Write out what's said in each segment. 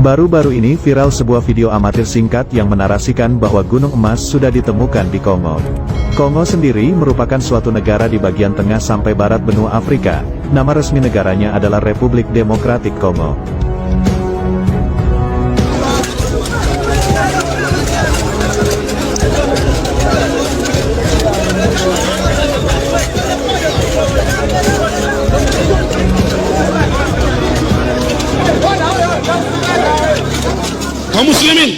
Baru-baru ini viral sebuah video amatir singkat yang menarasikan bahwa gunung emas sudah ditemukan di Kongo. Kongo sendiri merupakan suatu negara di bagian tengah sampai barat benua Afrika. Nama resmi negaranya adalah Republik Demokratik Kongo. Kaum muslimin,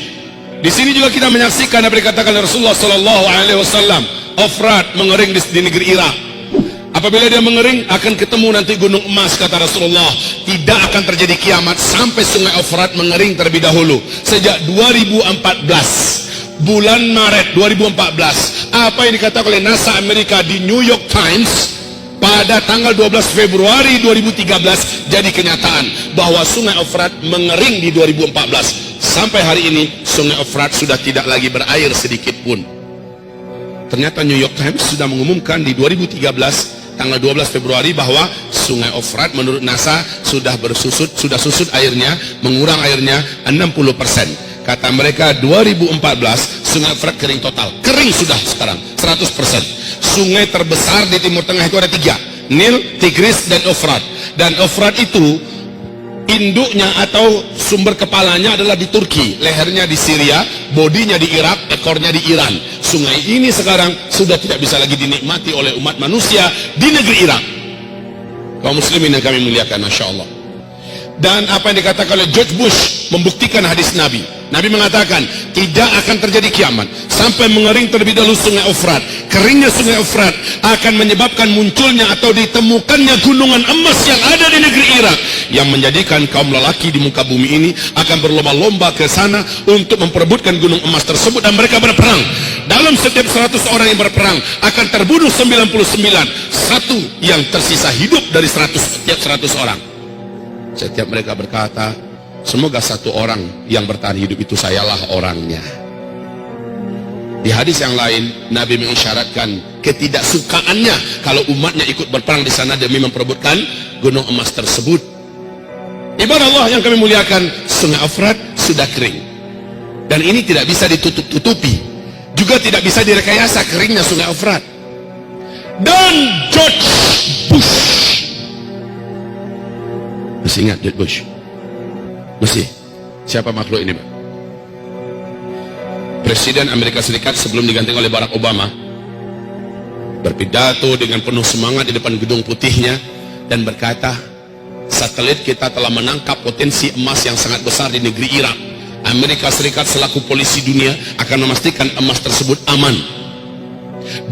di sini juga kita menyaksikan apa dikatakan Rasulullah Sallallahu Alaihi Wasallam, Ofrat mengering di negeri Irak. Apabila dia mengering, akan ketemu nanti gunung emas, kata Rasulullah. Tidak akan terjadi kiamat sampai sungai Ofrat mengering terlebih dahulu. Sejak 2014, bulan Maret 2014, apa yang dikatakan oleh NASA Amerika di New York Times pada tanggal 12 Februari 2013 jadi kenyataan bahwa sungai Ofrat mengering di 2014. Sampai hari ini sungai Ofrat sudah tidak lagi berair sedikit pun. Ternyata New York Times sudah mengumumkan di 2013 tanggal 12 Februari bahwa sungai Ofrat menurut NASA sudah susut airnya, mengurang airnya 60%. Kata mereka 2014 sungai Ofrat kering total. Kering sudah sekarang 100%. Sungai terbesar di Timur Tengah itu ada 3, Nil, Tigris, dan Ofrat. Dan Ofrat itu induknya atau sumber kepalanya adalah di Turki, lehernya di Syria, bodinya di Irak, ekornya di Iran. Sungai ini sekarang sudah tidak bisa lagi dinikmati oleh umat manusia di negeri Irak. Kaum muslimin yang kami muliakan, Masya Allah. Dan apa yang dikatakan oleh George Bush membuktikan hadis Nabi. Nabi mengatakan tidak akan terjadi kiamat sampai mengering terlebih dahulu sungai Ofrat. Keringnya sungai Ofrat akan menyebabkan munculnya atau ditemukannya gunungan emas yang ada di negeri Irak, yang menjadikan kaum lelaki di muka bumi ini akan berlomba-lomba ke sana untuk memperebutkan gunung emas tersebut, dan mereka berperang. Dalam setiap 100 orang yang berperang akan terbunuh 99, satu yang tersisa hidup dari setiap 100 orang. Setiap mereka berkata, semoga satu orang yang bertahan hidup itu sayalah orangnya. Di hadis yang lain, Nabi mengisyaratkan ketidaksukaannya kalau umatnya ikut berperang di sana demi memperebutkan gunung emas tersebut. Ibadah Allah yang kami muliakan, sungai Ofrat sudah kering. Dan ini tidak bisa ditutup-tutupi. Juga tidak bisa direkayasa keringnya sungai Ofrat. Dan George Bush, masih ingat George Bush? Masih? Siapa makhluk ini, Pak? Presiden Amerika Serikat sebelum digantikan oleh Barack Obama berpidato dengan penuh semangat di depan gedung putihnya dan berkata, satelit kita telah menangkap potensi emas yang sangat besar di negeri Irak. Amerika Serikat selaku polisi dunia akan memastikan emas tersebut aman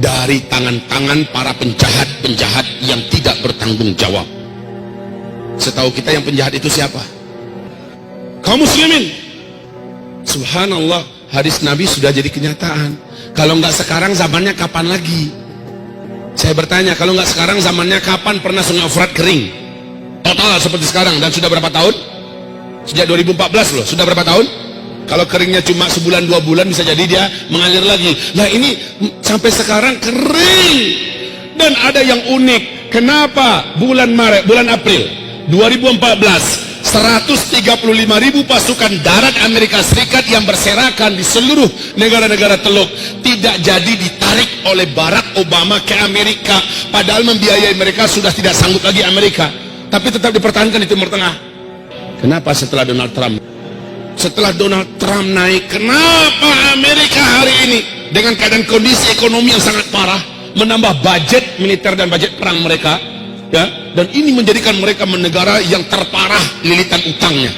dari tangan-tangan para penjahat-penjahat yang tidak bertanggung jawab. Setahu kita yang penjahat itu siapa? Kaum muslimin, subhanallah, hadis Nabi sudah jadi kenyataan. Kalau nggak sekarang, zamannya kapan lagi? Saya bertanya, kalau nggak sekarang, zamannya kapan pernah sungai Ofrat kering total seperti sekarang? Dan sudah berapa tahun? Sejak 2014 loh. Sudah berapa tahun? Kalau keringnya cuma sebulan 2 bulan, bisa jadi dia mengalir lagi. Nah ini sampai sekarang kering. Dan ada yang unik. Kenapa bulan Maret, bulan April 2014 135.000 pasukan darat Amerika Serikat yang berserakan di seluruh negara-negara Teluk tidak jadi ditarik oleh Barack Obama ke Amerika, padahal membiayai mereka sudah tidak sanggup lagi Amerika, tapi tetap dipertahankan di Timur Tengah. Kenapa setelah Donald Trump naik, kenapa Amerika hari ini dengan keadaan kondisi ekonomi yang sangat parah menambah budget militer dan budget perang mereka? Ya, dan ini menjadikan mereka negara yang terparah lilitan utangnya.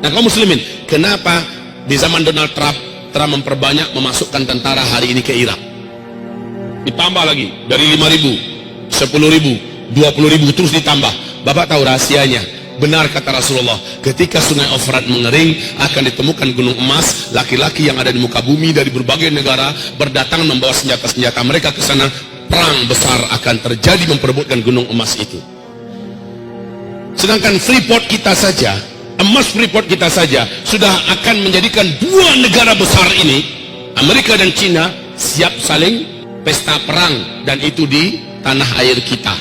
Nah, kaum muslimin, kenapa di zaman Donald Trump memperbanyak memasukkan tentara hari ini ke Irak? Ditambah lagi dari 5.000, 10.000, 20.000 terus ditambah. Bapak tahu rahasianya? Benar kata Rasulullah, ketika sungai Ofrat mengering akan ditemukan gunung emas. Laki-laki yang ada di muka bumi dari berbagai negara berdatangan membawa senjata-senjata mereka ke sana. Perang besar akan terjadi memperebutkan gunung emas itu. Sedangkan Freeport kita saja, emas Freeport kita saja sudah akan menjadikan dua negara besar ini, Amerika dan China, siap saling pesta perang, dan itu di tanah air kita.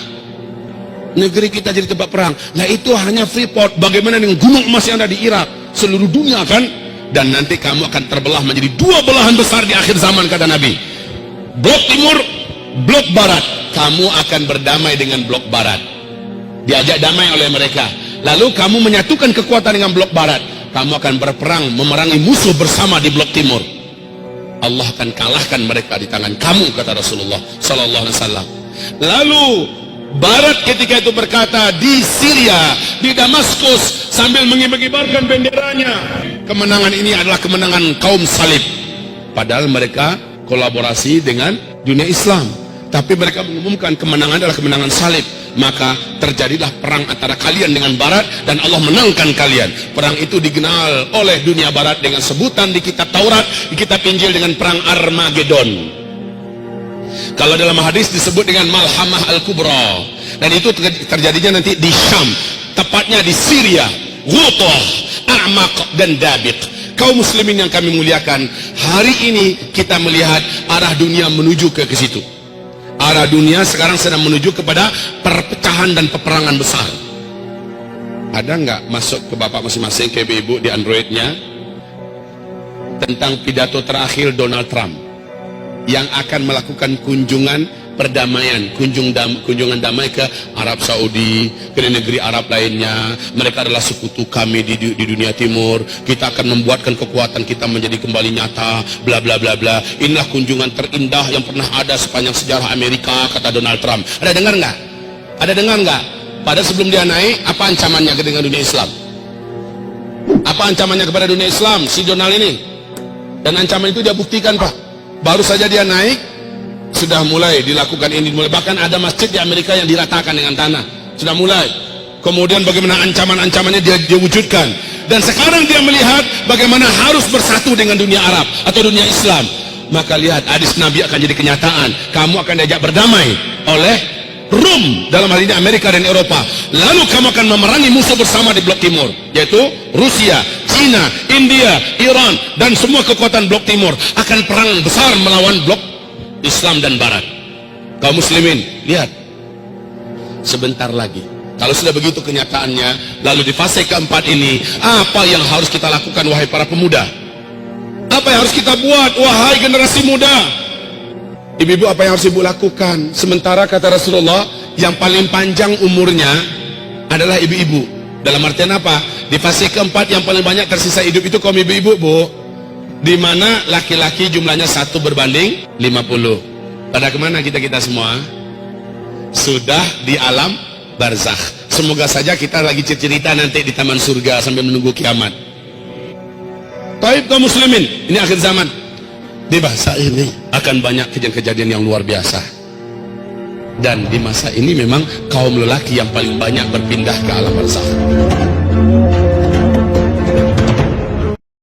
Negeri kita jadi tempat perang. Nah itu hanya Freeport. Bagaimana dengan gunung emas yang ada di Irak? seluruh dunia kan, dan nanti kamu akan terbelah menjadi dua belahan besar di akhir zaman, kata Nabi. Blok timur, blok barat. Kamu akan berdamai dengan blok barat, diajak damai oleh mereka. Lalu kamu menyatukan kekuatan dengan blok barat, kamu akan berperang memerangi musuh bersama di blok timur. Allah akan kalahkan mereka di tangan kamu, kata Rasulullah sallallahu alaihi wasallam. Lalu barat ketika itu berkata, di Syria, di Damaskus, sambil mengibar-ibarkan benderanya, kemenangan ini adalah kemenangan kaum salib. Padahal mereka kolaborasi dengan dunia Islam, tapi mereka mengumumkan kemenangan adalah kemenangan salib. Maka terjadilah perang antara kalian dengan barat, dan Allah menangkan kalian. Perang itu dikenal oleh dunia barat dengan sebutan di kitab Taurat, di kitab Injil dengan perang Armageddon. Kalau dalam hadis disebut dengan Malhamah Al-Kubra, dan itu terjadinya nanti di Syam, tepatnya di Syria, Ghutah, A'maq, dan Dabiq. Kaum muslimin yang kami muliakan, hari ini kita melihat arah dunia menuju ke situ. Arah dunia sekarang sedang menuju kepada perpecahan dan peperangan besar. Ada nggak masuk ke bapak masing-masing, ke ibu-ibu di Androidnya, tentang pidato terakhir Donald Trump yang akan melakukan kunjungan perdamaian, kunjungan damai ke Arab Saudi, ke negeri Arab lainnya. Mereka adalah sekutu kami di dunia timur. Kita akan membuatkan kekuatan kita menjadi kembali nyata, bla bla bla bla. Inilah kunjungan terindah yang pernah ada sepanjang sejarah Amerika, kata Donald Trump. Ada dengar nggak? Ada dengar nggak? Pada sebelum dia naik, apa ancamannya dengan dunia Islam? Apa ancamannya kepada dunia Islam si Donald ini? Dan ancaman itu dia buktikan, Pak. Baru saja dia naik, sudah mulai dilakukan ini. Bahkan ada masjid di Amerika yang diratakan dengan tanah. Sudah mulai. Kemudian bagaimana ancaman-ancamannya dia wujudkan. Dan sekarang dia melihat bagaimana harus bersatu dengan dunia Arab atau dunia Islam. Maka lihat, hadis Nabi akan jadi kenyataan. Kamu akan diajak berdamai oleh Rum, dalam hal ini Amerika dan Eropa. Lalu kamu akan memerangi musuh bersama di blok timur, yaitu Rusia, China, India, Iran, dan semua kekuatan blok timur akan perang besar melawan blok Islam dan Barat. Kaum muslimin, lihat, sebentar lagi, kalau sudah begitu kenyataannya, lalu di fase keempat ini, apa yang harus kita lakukan, wahai para pemuda? Apa yang harus kita buat, wahai generasi muda? Ibu-ibu, apa yang harus ibu lakukan? Sementara kata Rasulullah, yang paling panjang umurnya adalah ibu-ibu. Dalam artian apa? Di fase keempat yang paling banyak tersisa hidup itu kaum ibu-ibu, Bu. Di mana laki-laki jumlahnya 1 berbanding 50. Pada kemana kita semua? Sudah di alam barzakh. Semoga saja kita lagi cerita nanti di taman surga sambil menunggu kiamat. Taib kaum muslimin, ini akhir zaman. Di masa ini akan banyak kejadian-kejadian yang luar biasa. Dan di masa ini memang kaum lelaki yang paling banyak berpindah ke alam barzakh.